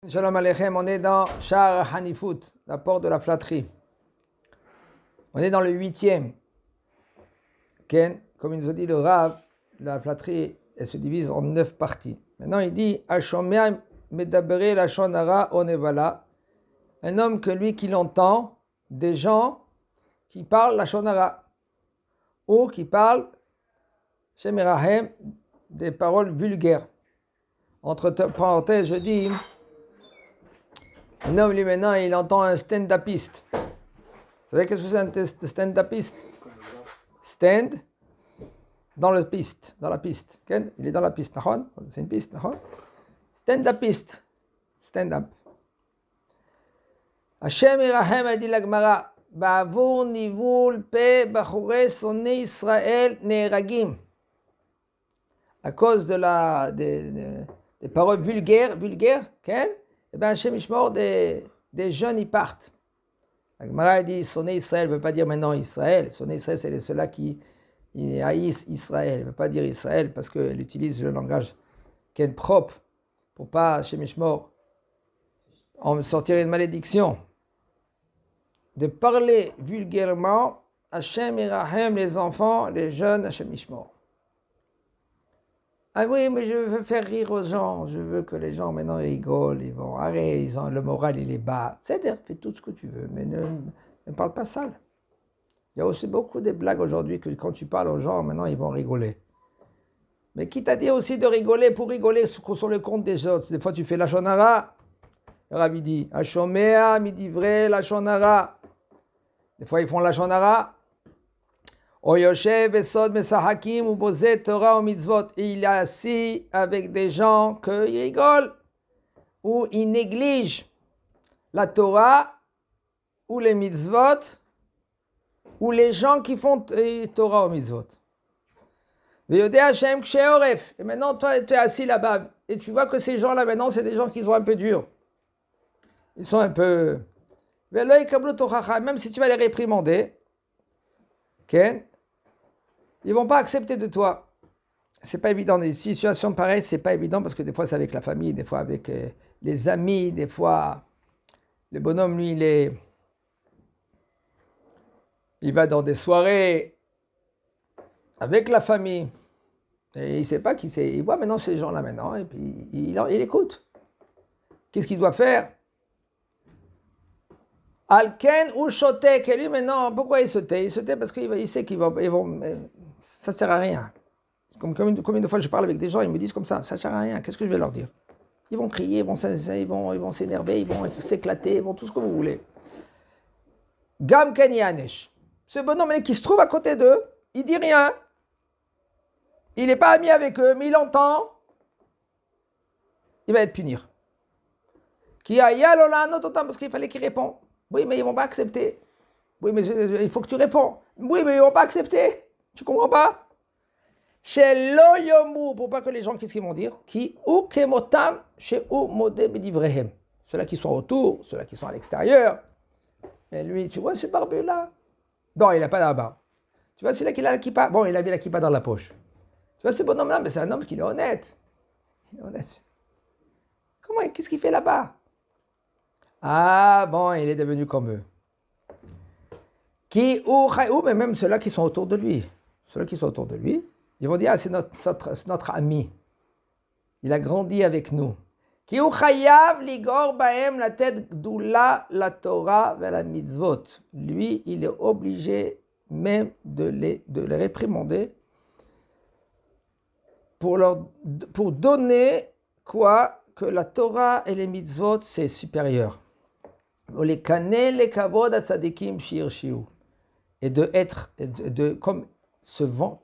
Shalom Aleichem, on est dans Sha'ar Hanifut, la porte de la flatterie. On est dans le 8e. Comme il nous a dit le Rav, la flatterie, elle se divise en 9 parties. Maintenant il dit Ashomea medabere lashon hara onevala. Un homme que lui qui l'entend, des gens qui parlent lashon hara, ou qui parlent shemirahem, des paroles vulgaires. Entre parenthèses, je dis, un homme, lui, maintenant, il entend un stand-upiste. Vous savez qu'est-ce que c'est un stand-upiste? Stand dans la piste. Il est dans la piste. C'est une piste. Stand-upiste. Stand-up. Hashem irahem a dit la Gemara, Ba'avur nivul pe bachore sonne Israël ne'eragim. À cause de des paroles vulgaires, eh bien, Hashem Ishmor, des jeunes, ils partent. La Gemara dit, sonner Israël ne veut pas dire maintenant Israël. Sonner Israël, c'est ceux-là qui haïssent Israël. Elle ne veut pas dire Israël parce qu'elle utilise le langage ken propre pour pas, Hashem Ishmor, en sortir une malédiction. De parler vulgairement, Hashem Irahem, les enfants, les jeunes, Hashem Ishmor. Ah oui, mais je veux faire rire aux gens, je veux que les gens maintenant rigolent, ils vont arrêter, le moral il est bas. C'est-à-dire, fais tout ce que tu veux, mais ne parle pas sale. Il y a aussi beaucoup de blagues aujourd'hui que quand tu parles aux gens, maintenant ils vont rigoler. Mais qui t'a dit aussi de rigoler pour rigoler sur le compte des autres? Des fois tu fais la shonara, le Rabbi dit, Ashomea midivre la shonara. Des fois ils font la shonara. Oyoshev esod mesahakim ou bozet Torah ou mitzvot. Il est assis avec des gens qui rigolent ou ils négligent la Torah ou les mitzvot ou les gens qui font Torah ou mitzvot. Et maintenant toi tu es assis là-bas et tu vois que ces gens-là maintenant c'est des gens qui sont un peu durs. Ils sont un peu... Même si tu vas les réprimander, ils ne vont pas accepter de toi. C'est pas évident. Dans des situations pareilles, c'est pas évident parce que des fois c'est avec la famille, des fois avec les amis, des fois le bonhomme lui il va dans des soirées avec la famille et il sait pas qui c'est. Il voit maintenant ces gens-là maintenant et puis il écoute. Qu'est-ce qu'il doit faire? Alken ou shotek, et lui maintenant, pourquoi il se tait? Il se tait parce qu'il sait qu'ils vont, ça sert à rien. Combien de fois je parle avec des gens, ils me disent comme ça sert à rien, qu'est-ce que je vais leur dire? Ils vont crier, ils vont s'énerver, ils vont s'éclater, ils vont tout ce que vous voulez. Gam ken yanesh. Ce bonhomme qui se trouve à côté d'eux, il dit rien. Il n'est pas ami avec eux, mais il entend. Il va être puni. Qui a yalola nototam parce qu'il fallait qu'il réponde. Oui, mais ils ne vont pas accepter. Oui, mais il faut que tu réponds. Oui, mais ils ne vont pas accepter. Tu ne comprends pas? Chez l'oyomu, pour pas que les gens, qu'est-ce qu'ils vont dire? Qui ou kemotam, chez ou modé bedivrehem. Ceux-là qui sont autour, ceux-là qui sont à l'extérieur. Mais lui, tu vois ce barbu-là? Non, il n'a pas la barbe. Tu vois celui-là qui a la kippa? Bon, il a mis la kippa dans la poche. Tu vois ce bonhomme-là? Mais c'est un homme qui est honnête. Il est honnête. Qu'est-ce qu'il fait là-bas? Ah bon, il est devenu comme eux. Mais même ceux-là qui sont autour de lui. Ceux-là qui sont autour de lui, ils vont dire, c'est notre ami. Il a grandi avec nous. Qui ou chayav ligor baem la tête gdoula la Torah ve la mitzvot. Lui, il est obligé même de les réprimander pour donner quoi? Que la Torah et les mitzvot, c'est supérieur. Et comme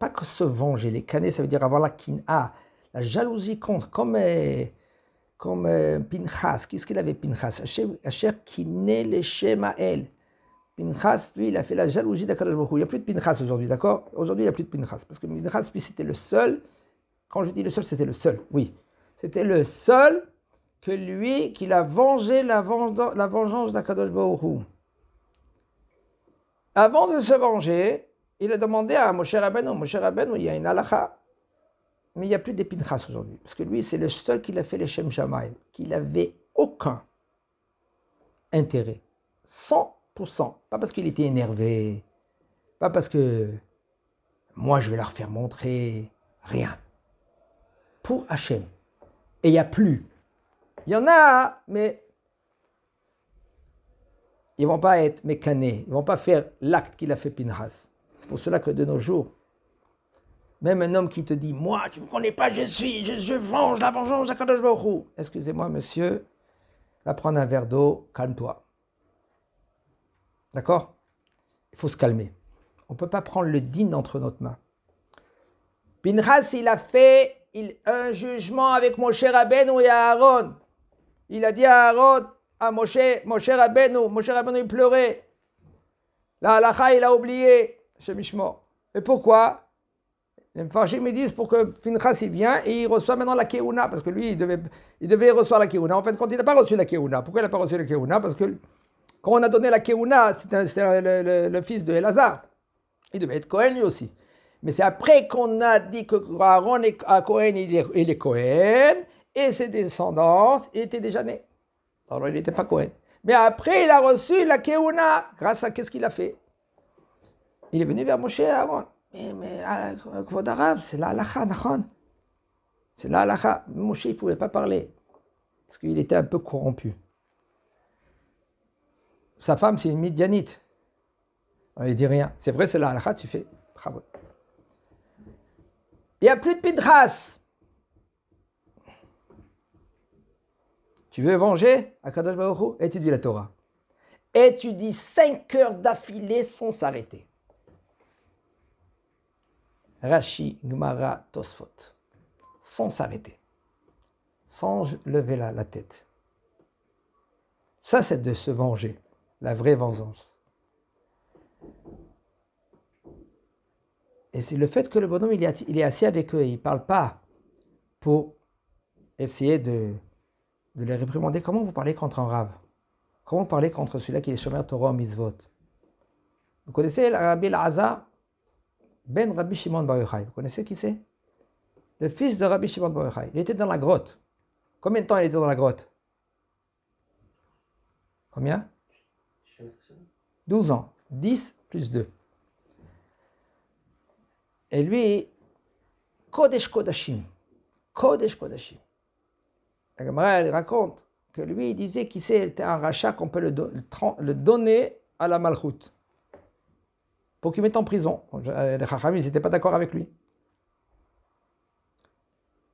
pas que se venger, les caner, ça veut dire avoir la kin'a, la jalousie contre, comme Pinchas. Qu'est-ce qu'il avait Pinchas? Asher kiné le shemael. Pinchas, lui, il a fait la jalousie d'Akadosh Baruch Hu. Il n'y a plus de Pinchas aujourd'hui, d'accord? Aujourd'hui, il n'y a plus de Pinchas. Parce que Pinchas, lui, c'était le seul. Quand je dis le seul, c'était le seul, oui. C'était le seul que lui, qu'il a vengé la vengeance d'Akadosh Baruch Hu. Avant de se venger, il a demandé à Moshe Rabbeinu, il y a une halakha. Mais il n'y a plus des Pinchas aujourd'hui. Parce que lui, c'est le seul qui a fait les Shem Shamaim, qu'il avait aucun intérêt. 100%. Pas parce qu'il était énervé, pas parce que moi je vais leur faire montrer, rien. Pour Hachem. Et il n'y a plus. Il y en a, mais ils ne vont pas être mécanés, ils ne vont pas faire l'acte qu'il a fait Pinchas. C'est pour cela que de nos jours, même un homme qui te dit « Moi, tu ne me connais pas, je venge la vengeance d'Akadosh Baruch Hu. » Excusez-moi, monsieur, va prendre un verre d'eau, calme-toi. D'accord? Il faut se calmer. On ne peut pas prendre le digne entre notre main. Pinchas, il a fait un jugement avec Moshe Rabbeinu et Aaron. Il a dit à Aaron, à Moshe Rabbeinu, il pleurait. La halakha, il a oublié, Shemishmo. Et pourquoi? Les Mfarshim me disent pour que Pinchas il vient et il reçoit maintenant la Keuna, parce que lui, il devait recevoir la Keuna. En fait, quand il n'a pas reçu la Keuna, pourquoi il n'a pas reçu la Keuna? Parce que quand on a donné la Keuna, c'était le fils de Elazar. Il devait être Cohen lui aussi. Mais c'est après qu'on a dit que Aaron est Cohen, il est Cohen, et ses descendants étaient déjà nés. Alors il n'était pas Cohen. Mais après, il a reçu la Keuna. Grâce à qu'est-ce qu'il a fait? Il est venu vers Moshe et Aaron. Mais Kvod Arav, c'est la halakha, nachon. C'est la halakha. Moshe, il ne pouvait pas parler. Parce qu'il était un peu corrompu. Sa femme, c'est une Midianite. Il ne dit rien. C'est vrai, c'est la halakha, tu fais. Bravo. Il n'y a plus de Pinchas. Tu veux venger Akadosh Baruch Hu? Étudie la Torah. Étudie 5 heures d'affilée sans s'arrêter. Rashi, Gemara, Tosfot. Sans s'arrêter. Sans lever la tête. Ça, c'est de se venger. La vraie vengeance. Et c'est le fait que le bonhomme, il est assis avec eux, il ne parle pas pour essayer de les réprimander. Comment vous parlez contre un rave? Comment vous parlez contre celui-là qui est Shomer Torah Mitzvot? Vous connaissez Rabbi Elazar ben Rabbi Shimon Bar Yochai? Vous connaissez qui c'est? Le fils de Rabbi Shimon Bar Yochai. Il était dans la grotte. Combien de temps il était dans la grotte? Combien? 12 ans. 10 plus 2. Et lui, Kodesh Kodashim. Kodesh Kodashim. La Gemara, elle raconte que lui, il disait qu'il était un rachat qu'on peut le donner à la Malchut. Pour qu'il mette en prison. Les Chachamim, ils n'étaient pas d'accord avec lui.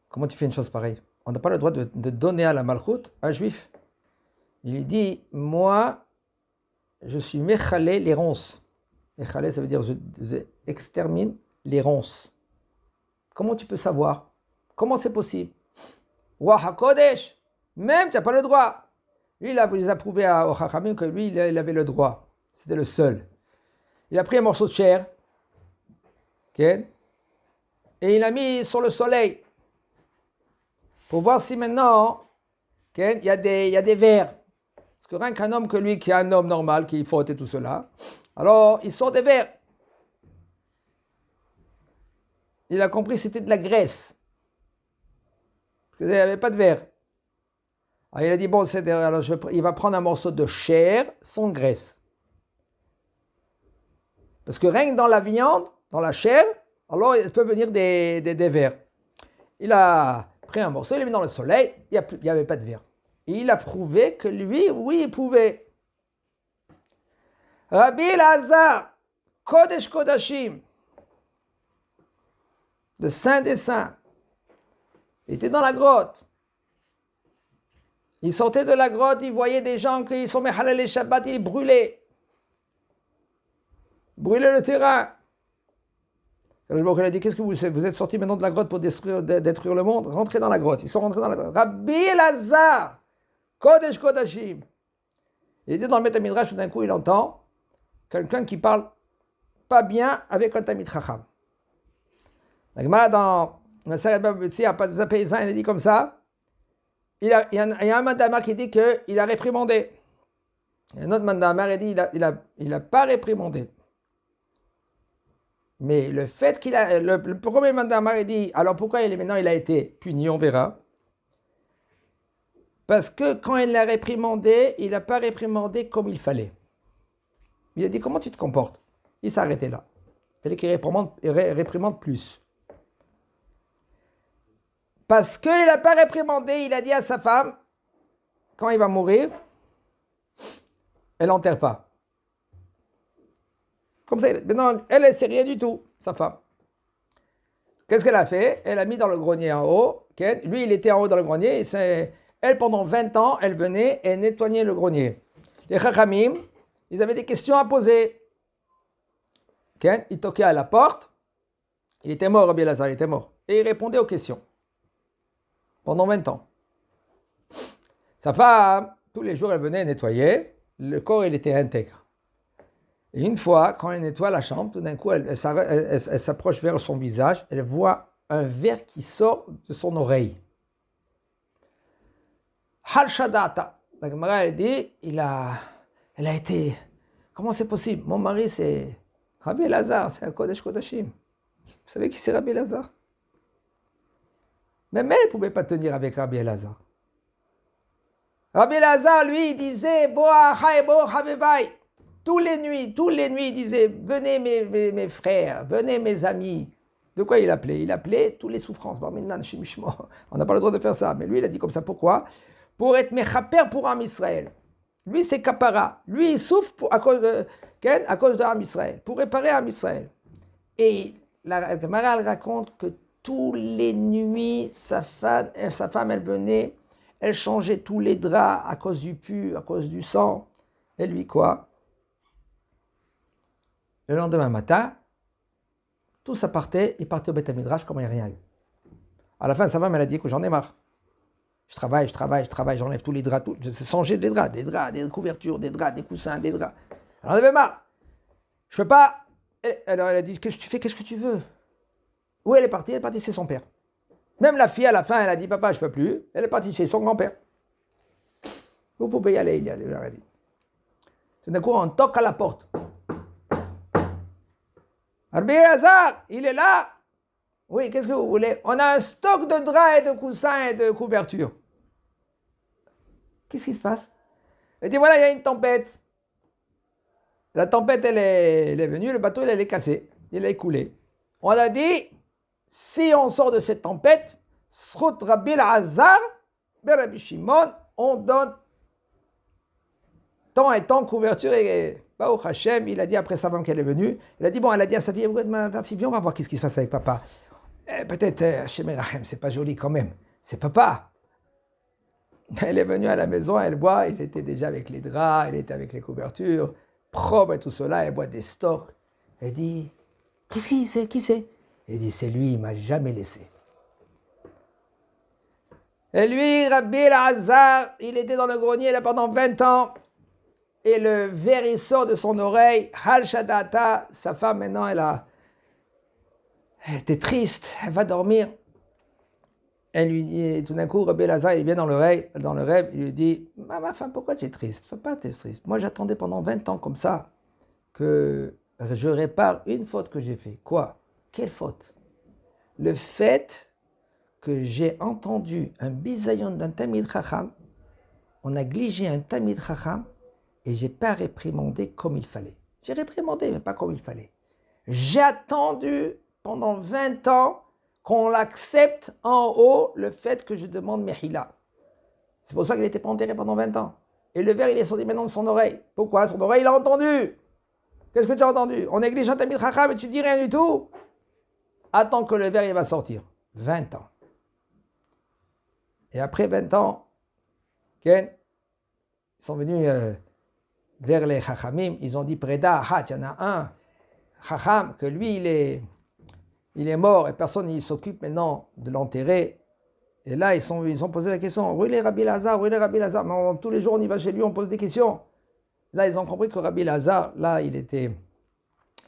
Comment tu fais une chose pareille? On n'a pas le droit de donner à la Malchut un juif. Il lui dit, moi, je suis Mechalé les ronces. Mechalé, ça veut dire je extermine les ronces. Comment tu peux savoir? Comment c'est possible? Wa HaKodesh, même tu n'as pas le droit. Lui, il les a prouvé au Chachamim que lui, il avait le droit. C'était le seul. Il a pris un morceau de chair, okay, et il l'a mis sur le soleil pour voir si maintenant, okay, il y a des vers. Parce que rien qu'un homme que lui, qui est un homme normal, qui faute et tout cela, alors il sort des vers. Il a compris que c'était de la graisse. Parce qu'il n'y avait pas de verre. Alors il a dit, bon, alors il va prendre un morceau de chair sans graisse. Parce que rien que dans la viande, dans la chair, alors il peut venir des vers. Il a pris un morceau, il l'a mis dans le soleil, il n'y avait pas de verre. Et il a prouvé que lui, oui, il pouvait. Rabbi Elazar, Kodesh Kodashim, le Saint des Saints, il était dans la grotte. Il sortait de la grotte, il voyait des gens qui sont Mechalel les Shabbat, ils brûlaient le terrain. Il a dit, qu'est-ce que vous êtes sortis maintenant de la grotte pour détruire le monde? Rentrez dans la grotte. Ils sont rentrés dans la grotte. Rabbi Elazar, Kodesh Kodashim. Il était dans le Beth Midrash, tout d'un coup, il entend quelqu'un qui parle pas bien avec un Talmid Chacham. La Gemara dans la Seret Bava Metzia, à Pazza Paysan, il dit comme ça. Il y a un mandamar qui dit qu'il a réprimandé. Et un autre mandamar, il dit il n'a pas réprimandé. Mais le fait qu'il a... Le premier mandamar, il dit, alors pourquoi maintenant il a été puni, on verra. Parce que quand il l'a réprimandé, il n'a pas réprimandé comme il fallait. Il a dit, comment tu te comportes? Il s'est arrêté là. Il fallait qu'il réprimande plus. Parce qu'il n'a pas réprimandé, il a dit à sa femme, quand il va mourir, elle n'enterre pas. Comme ça, maintenant, elle ne sait rien du tout, sa femme. Qu'est-ce qu'elle a fait? Elle a mis dans le grenier en haut. Lui, il était en haut dans le grenier. Et elle, pendant 20 ans, elle venait et nettoyait le grenier. Les Chachamim, ils avaient des questions à poser. Il toquait à la porte. Il était mort, Rabbi Elazar, il était mort. Et il répondait aux questions. Pendant 20 ans. Sa femme, tous les jours, elle venait nettoyer. Le corps, il était intègre. Et une fois, quand elle nettoie la chambre, tout d'un coup, elle s'approche vers son visage. Elle voit un verre qui sort de son oreille. Hal Shadata. La Gemara, elle dit, elle a été... Comment c'est possible? Mon mari, c'est Rabbi Elazar, c'est un Kodesh Kodashim. Vous savez qui c'est Rabbi Elazar? Même elle ne pouvait pas tenir avec Rabbi Elazar. Rabbi Elazar, lui, il disait, Boa Chaibo Habibai. Tous les nuits, il disait, venez mes frères, venez mes amis. De quoi il appelait? Il appelait toutes les souffrances. On n'a pas le droit de faire ça, mais lui, il a dit comme ça. Pourquoi? Pour être mechaper pour Am Israël. Lui, c'est kapara. Lui, il souffre à cause de Am Israël, pour réparer Am Israël. Et la Gemara, elle raconte que tous les nuits, sa femme, elle venait, elle changeait tous les draps à cause du pu, à cause du sang. Et lui, quoi? Le lendemain matin, tout ça partait, il partait au Beth Midrash comme il n'y a rien eu. À la fin, sa femme, elle a dit que j'en ai marre. Je travaille, j'enlève tous les draps, je changer des draps, des couvertures, des draps, des coussins, des draps. J'en avais marre. Je peux pas. Alors elle a dit, qu'est-ce que tu fais, qu'est-ce que tu veux? Où elle est partie? Elle est partie chez son père. Même la fille, à la fin, elle a dit, papa, je peux plus. Elle est partie chez son grand-père. Vous pouvez y aller, il a dit. Tout d'un coup, on toque à la porte. Rabbi Elazar, il est là. Oui, qu'est-ce que vous voulez? On a un stock de draps et de coussins et de couvertures. Qu'est-ce qui se passe? Elle dit, voilà, il y a une tempête. La tempête, elle est venue, le bateau, elle est cassé. Il est coulé. On a dit, si on sort de cette tempête, Srut Rabbi Elazar, Rabbi Shimon, on donne tant et tant couverture et Baruch Hashem, il a dit après sa femme qu'elle est venue, elle a dit à sa fille, ma fille, viens, on va voir qu'est-ce qui se passe avec papa. Peut-être Hashem Erachem, c'est pas joli quand même, c'est papa. Elle est venue à la maison, elle boit, il était déjà avec les draps, il était avec les couvertures, propre et tout cela, elle boit des stocks. Elle dit, qui c'est? Elle dit, c'est lui, il m'a jamais laissé. Et lui, Rabbi Elazar, il était dans le grenier là pendant 20 ans. Et le verre, il sort de son oreille. Hal Shadata, sa femme, maintenant, elle était triste. Elle va dormir. Elle lui dit, tout d'un coup, Rabbi Elazar, il vient dans le rêve, il lui dit, ma femme, pourquoi tu es triste? Faut pas être triste. Moi, j'attendais pendant 20 ans comme ça que je répare une faute que j'ai faite. Quoi? Quelle faute? Le fait que j'ai entendu un bisayon d'un Tamid Chacham, on a négligé un Tamid Chacham, et je n'ai pas réprimandé comme il fallait. J'ai réprimandé, mais pas comme il fallait. J'ai attendu pendant 20 ans qu'on l'accepte en haut, le fait que je demande Mehila. C'est pour ça qu'il n'était pas enterré pendant 20 ans. Et le verre, il est sorti maintenant de son oreille. Pourquoi? Son oreille, il a entendu. Qu'est-ce que tu as entendu? On néglige un Tamid Chacham et tu dis rien du tout? Attends que le verre, il va sortir. 20 ans. Et après 20 ans, ils sont venus vers les Chachamim, ils ont dit Preda, il y en a un Chacham, que lui il est mort et personne ne s'occupe maintenant de l'enterrer. Et là, ils ont posé la question, où est Rabbi Elazar? Mais tous les jours, on y va chez lui, on pose des questions. Là, ils ont compris que Rabbi Elazar, là, il était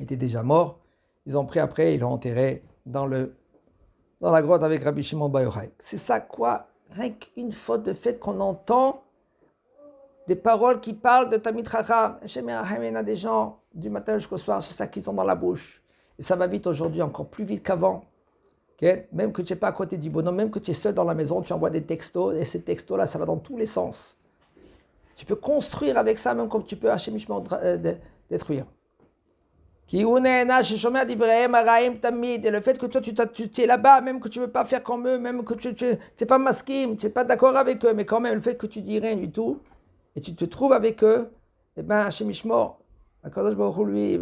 déjà mort. Ils ont pris après, ils l'ont enterré dans la grotte avec Rabbi Shimon Bar Yochai. C'est ça quoi? Rien qu'une faute de fait qu'on entend des paroles qui parlent de Tamid Chacham. Il y en a des gens, du matin jusqu'au soir, c'est ça qu'ils ont dans la bouche. Et ça va vite aujourd'hui, encore plus vite qu'avant. Okay? Même que tu n'es pas à côté du bonhomme, même que tu es seul dans la maison, tu envoies des textos, et ces textos-là, ça va dans tous les sens. Tu peux construire avec ça, même comme tu peux détruire. Et le fait que toi tu es là-bas, même que tu ne veux pas faire comme eux, même que tu n'es pas masquim, tu n'es pas d'accord avec eux, mais quand même le fait que tu dis rien du tout, et tu te trouves avec eux, eh bien Hachem Ishmor, Akadosh Baruch Hu, lui,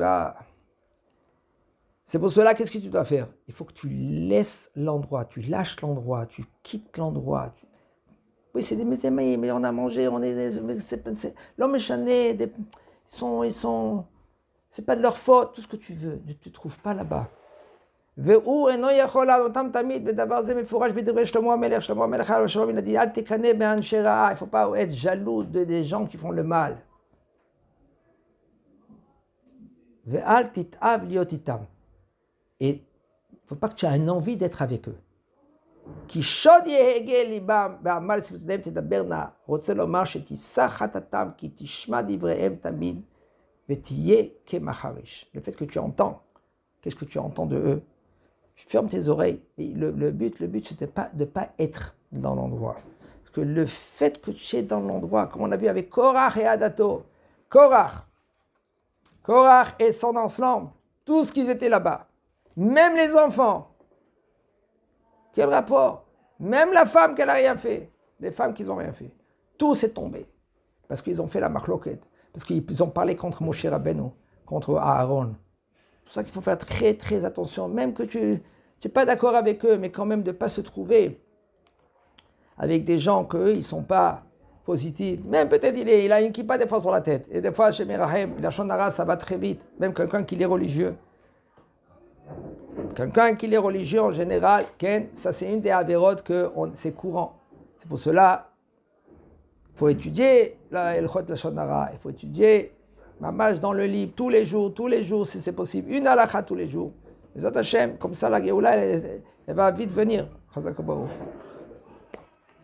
c'est pour cela, qu'est-ce que tu dois faire? Il faut que tu laisses l'endroit, tu lâches l'endroit, tu quittes l'endroit. Oui, c'est des mésémaïs, mais on a mangé, l'homme est chané, ils sont, c'est pas de leur faute, tout ce que tu veux, ne te trouve pas là-bas. Il a dit, il ne faut pas être jaloux des gens qui font le mal. Et il ne faut pas que tu aies une envie d'être avec eux. כי שוד יהגה ליבם בעמל שפתיהם תדבר נא, רוצה לומר שתישא חטאתם כי תשמע דבריהם תמיד ותהיה כמחריש. Le fait que tu entends, qu'est-ce que tu entends de eux? Tu fermes tes oreilles. Et le but c'était pas de ne pas être dans l'endroit. Parce que le fait que tu es dans l'endroit, comme on a vu avec Korach et Adato, Korach et son ensemble, tous qu'ils étaient là-bas, même les enfants. Quel rapport? Même la femme qu'elle n'a rien fait, les femmes qui n'ont rien fait, tout s'est tombé. Parce qu'ils ont fait la marloquette, parce qu'ils ont parlé contre Moshe Rabbeinu, contre Aaron. C'est pour ça qu'il faut faire très très attention, même que tu n'es pas d'accord avec eux, mais quand même de ne pas se trouver avec des gens qu'eux, ils ne sont pas positifs. Même peut-être il a une kippa des fois sur la tête, et des fois chez Merahem, la shonara, ça va très vite, même quelqu'un qui est religieux. Quelqu'un qui est religieux en général, ça c'est une des avérotes que c'est courant. C'est pour cela il faut étudier la Elchot la Shonara, il faut étudier Mamash dans le livre tous les jours si c'est possible, une halakha tous les jours. Les Hashem, comme ça la Géoula elle va vite venir. Chazak Baruch.